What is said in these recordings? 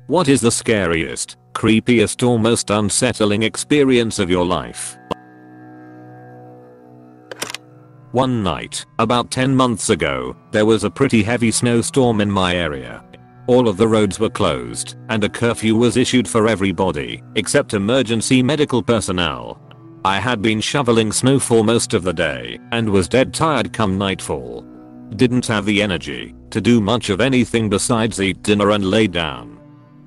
What is the scariest, creepiest or most unsettling experience of your life? One night, about 10 months ago, there was a pretty heavy snowstorm in my area. All of the roads were closed, and a curfew was issued for everybody, except emergency medical personnel. I had been shoveling snow for most of the day, and was dead tired come nightfall. Didn't have the energy to do much of anything besides eat dinner and lay down.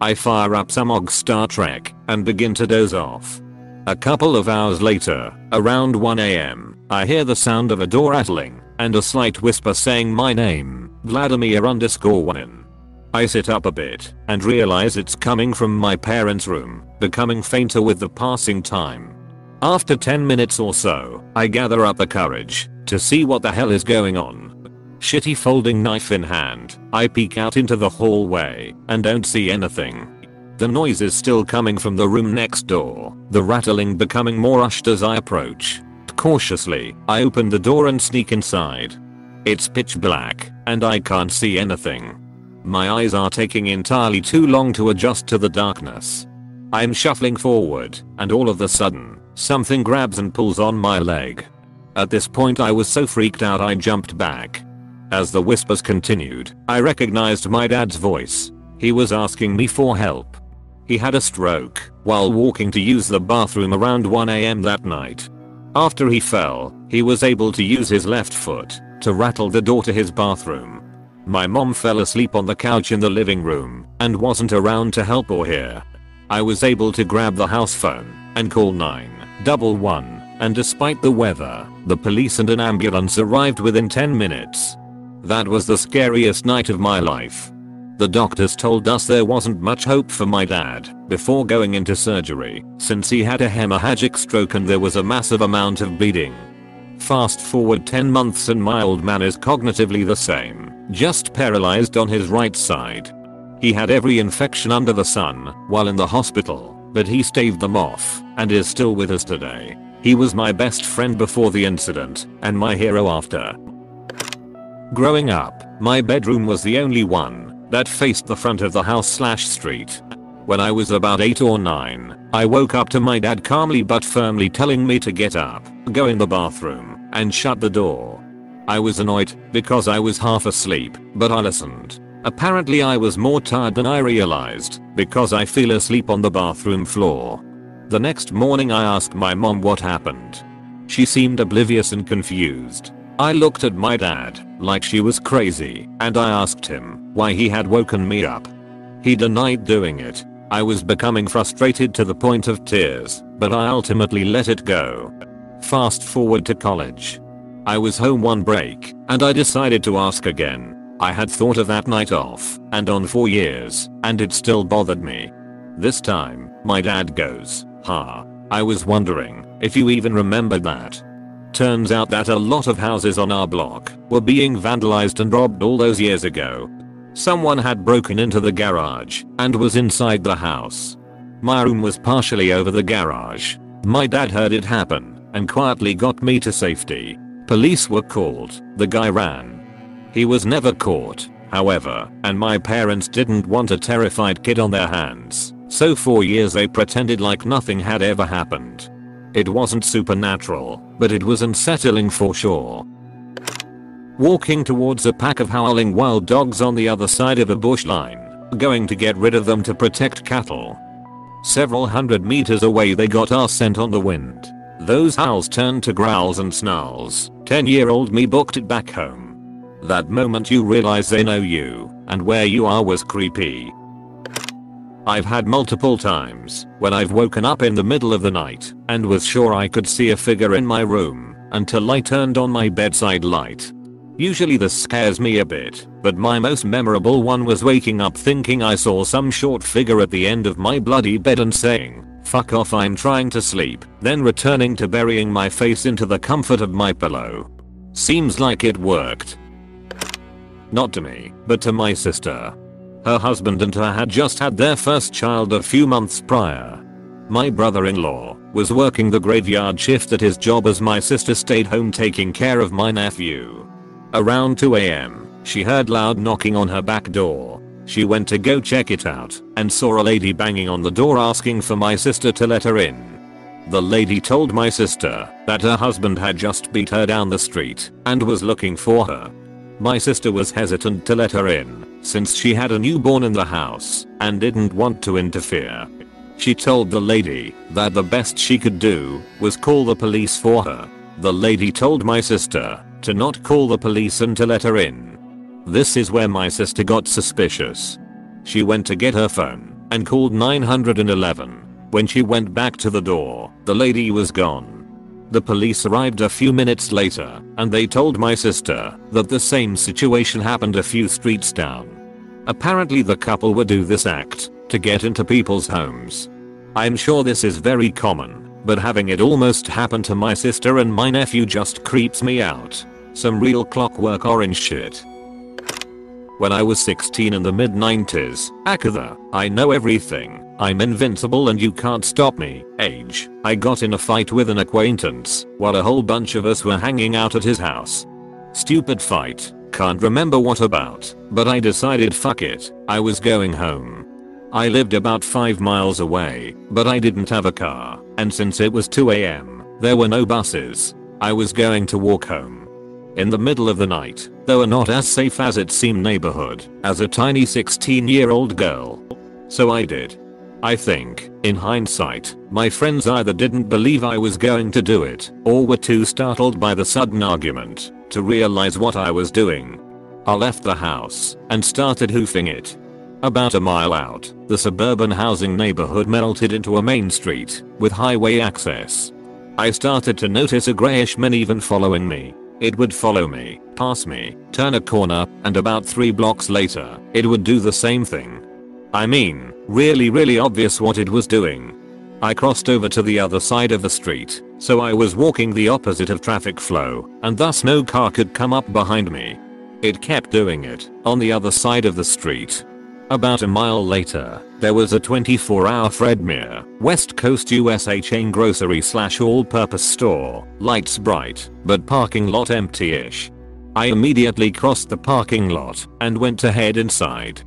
I fire up some OG Star Trek, and begin to doze off. A couple of hours later, around 1 AM, I hear the sound of a door rattling, and a slight whisper saying my name, Vladimir_1. I sit up a bit, and realize it's coming from my parents' room, becoming fainter with the passing time. After 10 minutes or so, I gather up the courage to see what the hell is going on. Shitty folding knife in hand, I peek out into the hallway, and don't see anything. The noise is still coming from the room next door, the rattling becoming more hushed as I approach. Cautiously, I open the door and sneak inside. It's pitch black, and I can't see anything. My eyes are taking entirely too long to adjust to the darkness. I'm shuffling forward, and all of a sudden, something grabs and pulls on my leg. At this point I was so freaked out I jumped back. As the whispers continued, I recognized my dad's voice. He was asking me for help. He had a stroke while walking to use the bathroom around 1 AM that night. After he fell, he was able to use his left foot to rattle the door to his bathroom. My mom fell asleep on the couch in the living room and wasn't around to help or hear. I was able to grab the house phone and call 911, and despite the weather, the police and an ambulance arrived within 10 minutes. That was the scariest night of my life. The doctors told us there wasn't much hope for my dad before going into surgery, since he had a hemorrhagic stroke and there was a massive amount of bleeding. Fast forward 10 months and my old man is cognitively the same, just paralyzed on his right side. He had every infection under the sun while in the hospital, but he staved them off and is still with us today. He was my best friend before the incident and my hero after. Growing up, my bedroom was the only one that faced the front of the house/street. When I was about 8 or 9, I woke up to my dad calmly but firmly telling me to get up, go in the bathroom, and shut the door. I was annoyed because I was half asleep, but I listened. Apparently I was more tired than I realized because I fell asleep on the bathroom floor. The next morning I asked my mom what happened. She seemed oblivious and confused. I looked at my dad like she was crazy and I asked him why he had woken me up. He denied doing it. I was becoming frustrated to the point of tears, but I ultimately let it go. Fast forward to college. I was home one break and I decided to ask again. I had thought of that night off and on for years and it still bothered me. This time, my dad goes, I was wondering if you even remembered that. Turns out that a lot of houses on our block were being vandalized and robbed all those years ago. Someone had broken into the garage and was inside the house. My room was partially over the garage. My dad heard it happen and quietly got me to safety. Police were called. The guy ran. He was never caught, however, and my parents didn't want a terrified kid on their hands, so for years they pretended like nothing had ever happened. It wasn't supernatural, but it was unsettling for sure. Walking towards a pack of howling wild dogs on the other side of a bush line, going to get rid of them to protect cattle. Several hundred meters away they got our scent on the wind. Those howls turned to growls and snarls. 10-year-old me booked it back home. That moment you realize they know you, and where you are was creepy. I've had multiple times when I've woken up in the middle of the night and was sure I could see a figure in my room until I turned on my bedside light. Usually this scares me a bit, but my most memorable one was waking up thinking I saw some short figure at the end of my bloody bed and saying, "Fuck off, I'm trying to sleep," then returning to burying my face into the comfort of my pillow. Seems like it worked. Not to me, but to my sister. Her husband and her had just had their first child a few months prior. My brother-in-law was working the graveyard shift at his job as my sister stayed home taking care of my nephew. Around 2 AM, she heard loud knocking on her back door. She went to go check it out and saw a lady banging on the door asking for my sister to let her in. The lady told my sister that her husband had just beat her down the street and was looking for her. My sister was hesitant to let her in since she had a newborn in the house and didn't want to interfere. She told the lady that the best she could do was call the police for her. The lady told my sister to not call the police and to let her in. This is where my sister got suspicious. She went to get her phone and called 911. When she went back to the door, the lady was gone. The police arrived a few minutes later and they told my sister that the same situation happened a few streets down. Apparently the couple would do this act to get into people's homes. I'm sure this is very common, but having it almost happen to my sister and my nephew just creeps me out. Some real Clockwork Orange shit. When I was 16 in the mid 90s, Akatha, I know everything, I'm invincible and you can't stop me, age, I got in a fight with an acquaintance while a whole bunch of us were hanging out at his house. Stupid fight, can't remember what about, but I decided fuck it, I was going home. I lived about 5 miles away, but I didn't have a car, and since it was 2 AM, there were no buses. I was going to walk home. In the middle of the night, though a not as safe as it seemed neighborhood, as a tiny 16-year-old girl. So I did. I think, in hindsight, my friends either didn't believe I was going to do it, or were too startled by the sudden argument to realize what I was doing. I left the house and started hoofing it. About a mile out, the suburban housing neighborhood melted into a main street with highway access. I started to notice a grayish minivan following me. It would follow me, pass me, turn a corner, and about 3 blocks later, it would do the same thing. I mean, really obvious what it was doing. I crossed over to the other side of the street, so I was walking the opposite of traffic flow, and thus no car could come up behind me. It kept doing it, on the other side of the street. About a mile later, there was a 24-hour Fredmere, West Coast USA chain grocery / all-purpose store, lights bright, but parking lot empty-ish. I immediately crossed the parking lot and went to head inside.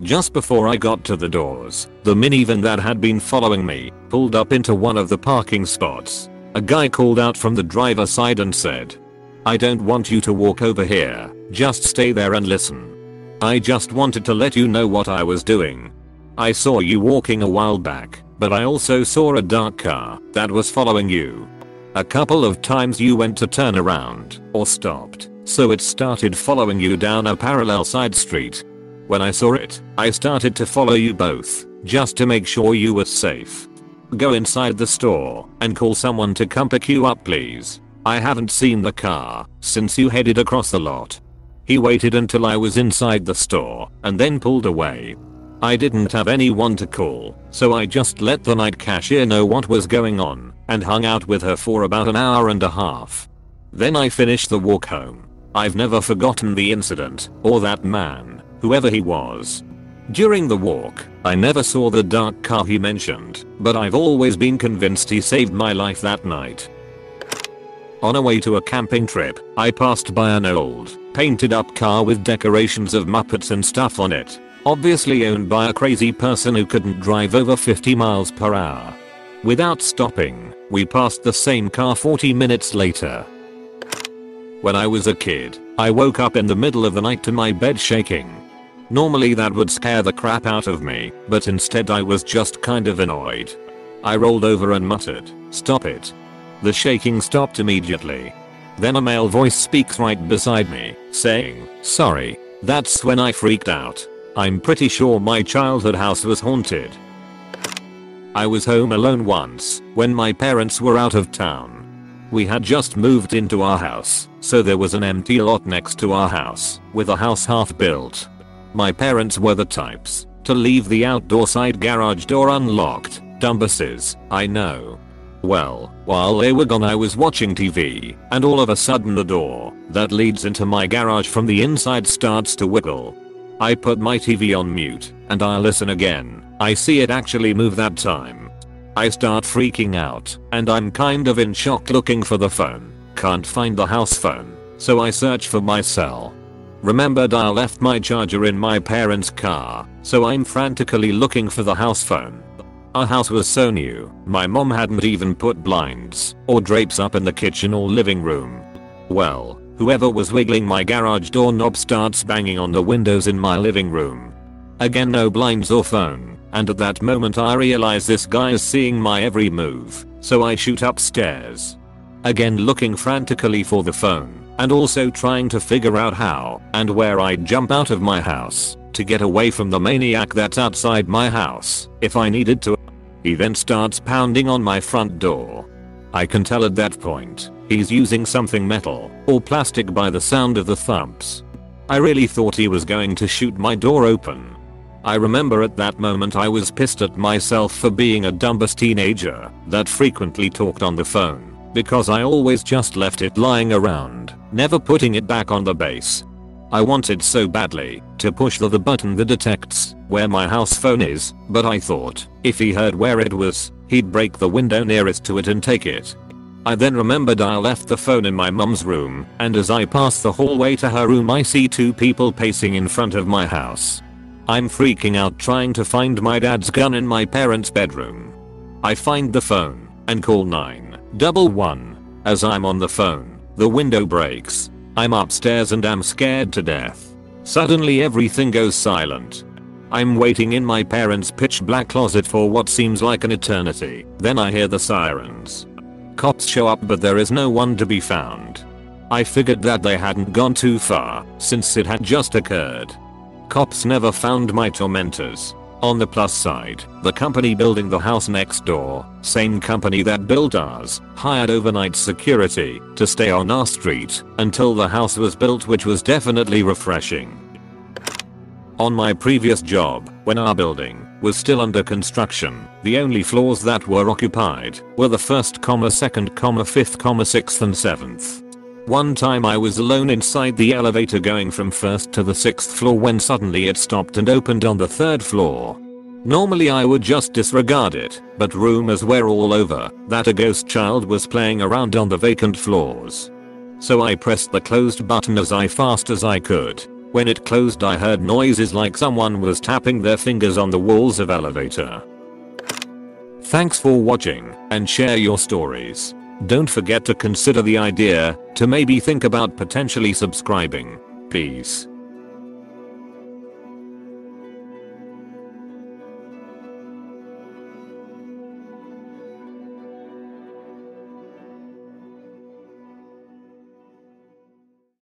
Just before I got to the doors, the minivan that had been following me pulled up into one of the parking spots. A guy called out from the driver's side and said, "I don't want you to walk over here, just stay there and listen. I just wanted to let you know what I was doing. I saw you walking a while back, but I also saw a dark car that was following you. A couple of times you went to turn around or stopped, so it started following you down a parallel side street. When I saw it, I started to follow you both, just to make sure you were safe. Go inside the store and call someone to come pick you up please. I haven't seen the car since you headed across the lot." He waited until I was inside the store and then pulled away. I didn't have anyone to call, so I just let the night cashier know what was going on and hung out with her for about an hour and a half. Then I finished the walk home. I've never forgotten the incident or that man, whoever he was. During the walk, I never saw the dark car he mentioned, but I've always been convinced he saved my life that night. On a way to a camping trip, I passed by an old, painted up car with decorations of Muppets and stuff on it, obviously owned by a crazy person who couldn't drive over 50 miles per hour. Without stopping, we passed the same car 40 minutes later. When I was a kid, I woke up in the middle of the night to my bed shaking. Normally that would scare the crap out of me, but instead I was just kind of annoyed. I rolled over and muttered, "Stop it." The shaking stopped immediately. Then a male voice speaks right beside me, saying, "Sorry." That's when I freaked out. I'm pretty sure my childhood house was haunted. I was home alone once, when my parents were out of town. We had just moved into our house, so there was an empty lot next to our house, with a house half built. My parents were the types to leave the outdoor side garage door unlocked. Dumbasses, I know. Well, while they were gone I was watching TV, and all of a sudden the door that leads into my garage from the inside starts to wiggle. I put my TV on mute, and I listen again. I see it actually move that time. I start freaking out, and I'm kind of in shock looking for the phone. Can't find the house phone, so I search for my cell. Remembered I left my charger in my parents' car, so I'm frantically looking for the house phone. Our house was so new, my mom hadn't even put blinds or drapes up in the kitchen or living room. Well, whoever was wiggling my garage door knob starts banging on the windows in my living room. Again, no blinds or phone, and at that moment I realize this guy is seeing my every move, so I shoot upstairs. Again looking frantically for the phone, and also trying to figure out how and where I'd jump out of my house to get away from the maniac that's outside my house if I needed to. He then starts pounding on my front door. I can tell at that point he's using something metal or plastic by the sound of the thumps. I really thought he was going to shoot my door open. I remember at that moment I was pissed at myself for being a dumbass teenager that frequently talked on the phone, because I always just left it lying around, never putting it back on the base. I wanted so badly to push the button that detects where my house phone is, but I thought if he heard where it was, he'd break the window nearest to it and take it. I then remembered I left the phone in my mum's room, and as I pass the hallway to her room I see two people pacing in front of my house. I'm freaking out trying to find my dad's gun in my parents' bedroom. I find the phone and call 911. As I'm on the phone, the window breaks. I'm upstairs and am scared to death. Suddenly everything goes silent. I'm waiting in my parents' pitch black closet for what seems like an eternity. Then I hear the sirens. Cops show up but there is no one to be found. I figured that they hadn't gone too far since it had just occurred. Cops never found my tormentors. On the plus side, the company building the house next door, same company that built ours, hired overnight security to stay on our street until the house was built, which was definitely refreshing. On my previous job, when our building was still under construction, the only floors that were occupied were the 1st, 2nd, 5th, 6th and 7th. One time I was alone inside the elevator going from 1st to the 6th floor when suddenly it stopped and opened on the 3rd floor. Normally I would just disregard it, but rumors were all over that a ghost child was playing around on the vacant floors. So I pressed the closed button as fast as I could. When it closed I heard noises like someone was tapping their fingers on the walls of elevator. Thanks for watching and share your stories. Don't forget to consider the idea to maybe think about potentially subscribing. Peace.